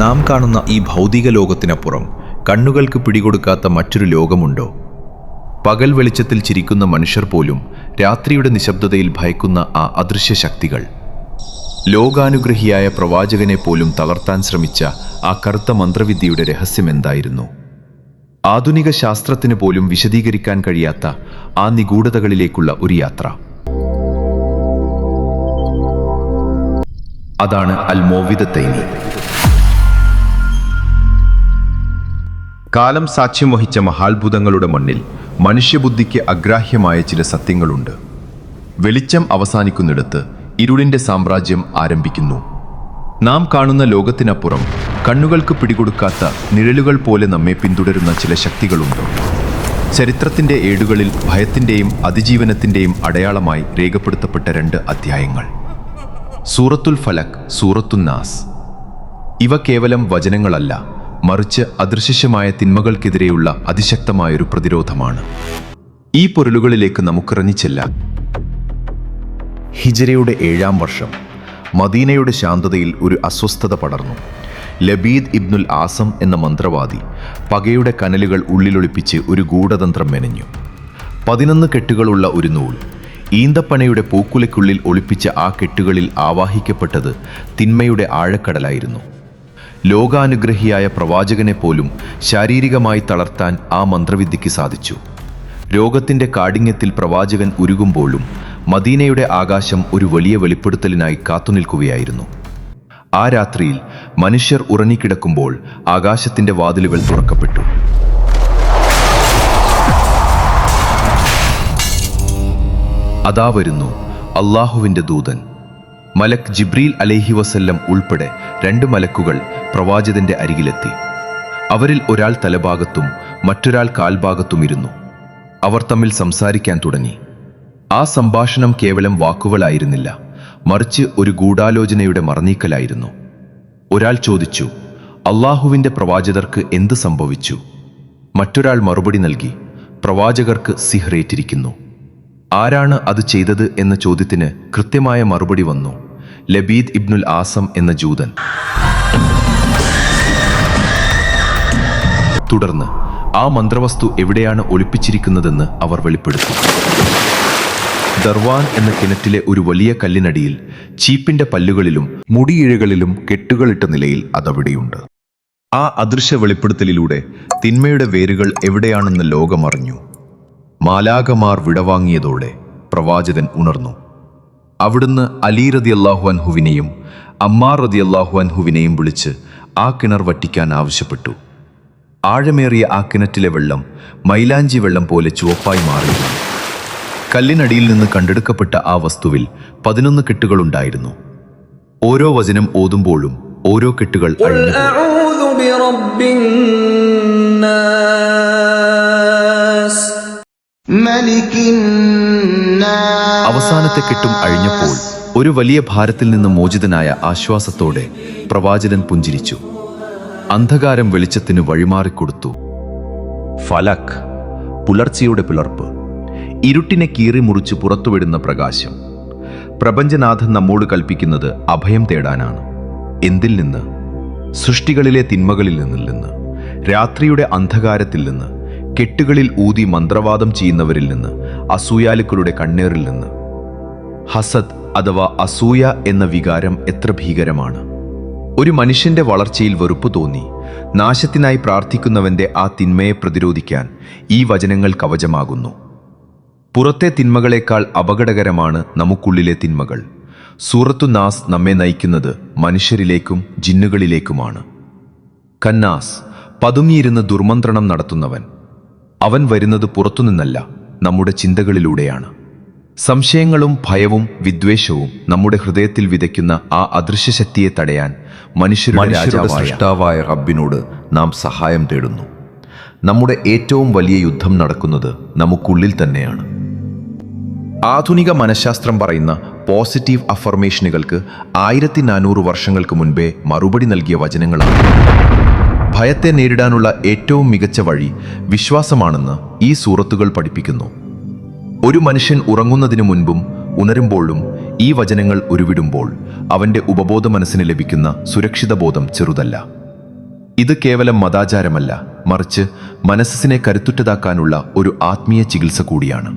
നാം കാണുന്ന ഈ ഭൗതിക ലോകത്തിനപ്പുറം കണ്ണുകൾക്ക് പിടികൊടുക്കാത്ത മറ്റൊരു ലോകമുണ്ടോ? പകൽ വെളിച്ചത്തിൽ ചിരിക്കുന്ന മനുഷ്യർ പോലും രാത്രിയുടെ നിശബ്ദതയിൽ ഭയക്കുന്ന ആ അദൃശ്യ ശക്തികൾ. ലോകാനുഗ്രഹിയായ പ്രവാചകനെ പോലും തളർത്താൻ ശ്രമിച്ച ആ കറുത്ത മന്ത്രവിദ്യയുടെ രഹസ്യമെന്തായിരുന്നു? ആധുനിക ശാസ്ത്രത്തിന് പോലും വിശദീകരിക്കാൻ കഴിയാത്ത ആ നിഗൂഢതകളിലേക്കുള്ള ഒരു യാത്ര. അതാണ് അൽ മോവിദത്തൈനി. കാലം സാക്ഷ്യം വഹിച്ച മഹാത്ഭുതങ്ങളുടെ മണ്ണിൽ മനുഷ്യബുദ്ധിക്ക് അഗ്രാഹ്യമായ ചില സത്യങ്ങളുണ്ട്. വെളിച്ചം അവസാനിക്കുന്നിടത്ത് ഇരുളിന്റെ സാമ്രാജ്യം ആരംഭിക്കുന്നു. നാം കാണുന്ന ലോകത്തിനപ്പുറം കണ്ണുകൾക്ക് പിടികൊടുക്കാത്ത നിഴലുകൾ പോലെ നമ്മെ പിന്തുടരുന്ന ചില ശക്തികളുണ്ട്. ചരിത്രത്തിന്റെ ഏടുകളിൽ ഭയത്തിന്റെയും അതിജീവനത്തിന്റെയും അടയാളമായി രേഖപ്പെടുത്തപ്പെട്ട 2 അധ്യായങ്ങൾ: സൂറത്തുൽ ഫലക്, സൂറത്തുൻ നാസ്. ഇവ കേവലം വചനങ്ങളല്ല, മറിച്ച് അദൃശ്യമായ തിന്മകൾക്കെതിരെയുള്ള അതിശക്തമായൊരു പ്രതിരോധമാണ്. ഈ പൊരുളുകളിലേക്ക് നമുക്കിറങ്ങിച്ചെല്ലാം. ഹിജറയുടെ 7-ാം വർഷം മദീനയുടെ ശാന്തതയിൽ ഒരു അസ്വസ്ഥത പടർന്നു. ലബീദ് ഇബ്നുൽ ആസം എന്ന മന്ത്രവാദി പകയുടെ കനലുകൾ ഉള്ളിലൊളിപ്പിച്ച് ഒരു ഗൂഢതന്ത്രം മെനഞ്ഞു. 11 കെട്ടുകളുള്ള ഒരു നൂൽ. ഈന്തപ്പനയുടെ പൂക്കുലയ്ക്കുള്ളിൽ ഒളിപ്പിച്ച ആ കെട്ടുകളിൽ ആവാഹിക്കപ്പെട്ടത് തിന്മയുടെ ആഴക്കടലായിരുന്നു. ലോകാനുഗ്രഹിയായ പ്രവാചകനെ പോലും ശാരീരികമായി തളർത്താൻ ആ മന്ത്രവിദ്യയ്ക്ക് സാധിച്ചു. രോഗത്തിന്റെ കാഠിന്യത്തിൽ പ്രവാചകൻ ഉരുകുമ്പോഴും മദീനയുടെ ആകാശം ഒരു വലിയ വെളിപ്പെടുത്തലിനായി കാത്തുനിൽക്കുകയായിരുന്നു. ആ രാത്രിയിൽ മനുഷ്യർ ഉറങ്ങിക്കിടക്കുമ്പോൾ ആകാശത്തിന്റെ വാതിലുകൾ തുറക്കപ്പെട്ടു. അതാ വരുന്നു അള്ളാഹുവിന്റെ ദൂതൻ. മലക് ജിബ്രീൽ അലൈഹി വസല്ലം ഉൾപ്പെടെ 2 മലക്കുകൾ പ്രവാചകന്റെ അരികിലെത്തി. അവരിൽ ഒരാൾ തലഭാഗത്തും മറ്റൊരാൾ കാൽഭാഗത്തും ഇരുന്നു. അവർ തമ്മിൽ സംസാരിക്കാൻ തുടങ്ങി. ആ സംഭാഷണം കേവലം വാക്കുകളായിരുന്നില്ല, മറിച്ച് ഒരു ഗൂഢാലോചനയുടെ മറനീക്കലായിരുന്നു. ഒരാൾ ചോദിച്ചു, അള്ളാഹുവിന്റെ പ്രവാചകർക്ക് എന്ത് സംഭവിച്ചു? മറ്റൊരാൾ മറുപടി നൽകി, പ്രവാചകർക്ക് സിഹ്റേറ്റിരിക്കുന്നു. ആരാണ് അത് ചെയ്തത് എന്ന ചോദ്യത്തിന് കൃത്യമായ മറുപടി വന്നു: ലബീദ് ഇബ്നുൽ ആസം എന്ന ജൂതൻ. തുടർന്ന് ആ മന്ത്രവസ്തു എവിടെയാണ് ഒളിപ്പിച്ചിരിക്കുന്നതെന്ന് അവർ വെളിപ്പെടുത്തി. ദർവാൻ എന്ന കിണറ്റിലെ ഒരു വലിയ കല്ലിനടിയിൽ ചീപ്പിന്റെ പല്ലുകളിലും മുടിയിഴകളിലും കെട്ടുകളിട്ട നിലയിൽ അതവിടെയുണ്ട്. ആ അദൃശ്യ വെളിപ്പെടുത്തലിലൂടെ തിന്മയുടെ വേരുകൾ എവിടെയാണെന്ന് ലോകമറിഞ്ഞു. മാലാകമാർ വിടവാങ്ങിയതോടെ പ്രവാചകൻ ഉണർന്നു. അവിടുന്ന് അലി റളിയല്ലാഹു അൻഹുവിനെയും അമ്മാർ റളിയല്ലാഹു അൻഹുവിനെയും വിളിച്ച് ആ കിണർ വറ്റിക്കാൻ ആവശ്യപ്പെട്ടു. ആഴമേറിയ ആ കിണറ്റിലെ വെള്ളം മൈലാഞ്ചി വെള്ളം പോലെ ചുവപ്പായി മാറിയിരുന്നു. കല്ലിനടിയിൽ നിന്ന് കണ്ടെടുക്കപ്പെട്ട ആ വസ്തുവിൽ 11 കെട്ടുകളുണ്ടായിരുന്നു. ഓരോ വചനം ഓതുമ്പോഴും ഓരോ കെട്ടുകൾ അഴിഞ്ഞു. അവസാനത്തെ കെട്ടും അഴിഞ്ഞപ്പോൾ ഒരു വലിയ ഭാരത്തിൽ നിന്ന് മോചിതനായ ആശ്വാസത്തോടെ പ്രവാചകൻ പുഞ്ചിരിച്ചു. അന്ധകാരം വെളിച്ചത്തിന് വഴിമാറിക്കൊടുത്തു. ഫലക്, പുലർച്ചയുടെ പിളർപ്പ്. ഇരുട്ടിനെ കീറി മുറിച്ച് പുറത്തുവിടുന്ന പ്രകാശം. പ്രപഞ്ചനാഥൻ നമ്മോട് കൽപ്പിക്കുന്നത് അഭയം തേടാനാണ്. എന്തിൽ നിന്ന്? സൃഷ്ടികളിലെ തിന്മകളിൽ നിന്ന്, രാത്രിയുടെ അന്ധകാരത്തിൽ നിന്ന്, കെട്ടുകളിൽ ഊതി മന്ത്രവാദം ചെയ്യുന്നവരിൽ നിന്ന്, അസൂയാലുക്കളുടെ കണ്ണേറിൽ നിന്ന്. ഹസദ് അഥവാ അസൂയ എന്ന വികാരം എത്ര ഭീകരമാണ്! ഒരു മനുഷ്യന്റെ വളർച്ചയിൽ വെറുപ്പ് തോന്നി നാശത്തിനായി പ്രാർത്ഥിക്കുന്നവന്റെ ആ തിന്മയെ പ്രതിരോധിക്കാൻ ഈ വചനങ്ങൾ കവചമാകുന്നു. പുറത്തെ തിന്മകളേക്കാൾ അപകടകരമാണ് നമുക്കുള്ളിലെ തിന്മകൾ. സൂറത്തു നാസ് നമ്മെ നയിക്കുന്നത് മനുഷ്യരിലേക്കും ജിന്നുകളിലേക്കുമാണ്. കന്നാസ്, പതുങ്ങിയിരുന്ന് ദുർമന്ത്രണം നടത്തുന്നവൻ. അവൻ വരുന്നത് പുറത്തുനിന്നല്ല, നമ്മുടെ ചിന്തകളിലൂടെയാണ്. സംശയങ്ങളും ഭയവും വിദ്വേഷവും നമ്മുടെ ഹൃദയത്തിൽ വിതയ്ക്കുന്ന ആ അദൃശ്യ ശക്തിയെ തടയാൻ മനുഷ്യരുടെ സൃഷ്ടാവായ റബ്ബിനോട് നാം സഹായം തേടുന്നു. നമ്മുടെ ഏറ്റവും വലിയ യുദ്ധം നടക്കുന്നത് നമുക്കുള്ളിൽ തന്നെയാണ്. ആധുനിക മനഃശാസ്ത്രം പറയുന്ന പോസിറ്റീവ് അഫർമേഷനുകൾക്ക് 1400 വർഷങ്ങൾക്ക് മുൻപേ മറുപടി നൽകിയ വചനങ്ങളാണ്. ഭയത്തെ നേരിടാനുള്ള ഏറ്റവും മികച്ച വഴി വിശ്വാസമാണെന്ന് ഈ സൂറത്തുകൾ പഠിപ്പിക്കുന്നു. ഒരു മനുഷ്യൻ ഉറങ്ങുന്നതിനു മുൻപും ഉണരുമ്പോഴും ഈ വചനങ്ങൾ ഉരുവിടുമ്പോൾ അവന്റെ ഉപബോധ മനസ്സിന് ലഭിക്കുന്ന സുരക്ഷിത ബോധം ചെറുതല്ല. ഇത് കേവലം മതാചാരമല്ല, മറിച്ച് മനസ്സിനെ കരുത്തുറ്റതാക്കാനുള്ള ഒരു ആത്മീയ ചികിത്സ കൂടിയാണ്.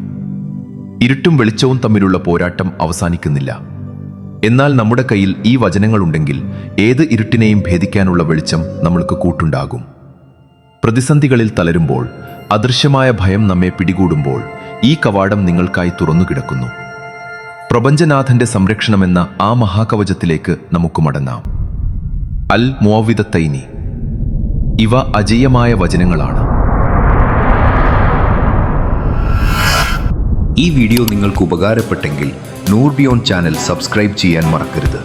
ഇരുട്ടും വെളിച്ചവും തമ്മിലുള്ള പോരാട്ടം അവസാനിക്കുന്നില്ല. എന്നാൽ നമ്മുടെ കയ്യിൽ ഈ വചനങ്ങളുണ്ടെങ്കിൽ ഏത് ഇരുട്ടിനെയും ഭേദിക്കാനുള്ള വെളിച്ചം നമ്മൾക്ക് കൂട്ടുണ്ടാകും. പ്രതിസന്ധികളിൽ തളരുമ്പോൾ, അദൃശ്യമായ ഭയം നമ്മെ പിടികൂടുമ്പോൾ ഈ കവാടം നിങ്ങൾക്കായി തുറന്നു കിടക്കുന്നു. പ്രപഞ്ചനാഥന്റെ സംരക്ഷണമെന്ന ആ മഹാകവചത്തിലേക്ക് നമുക്ക് മടങ്ങാം. അൽ മുഅവ്വിദത്തൈനി. ഇവ അജയ്യമായ വചനങ്ങളാണ്. ഈ വീഡിയോ നിങ്ങൾക്ക് ഉപകാരപ്പെട്ടെങ്കിൽ നൂർ ബിയോണ്ട് ചാനൽ സബ്സ്ക്രൈബ് ചെയ്യാൻ മറക്കരുത്.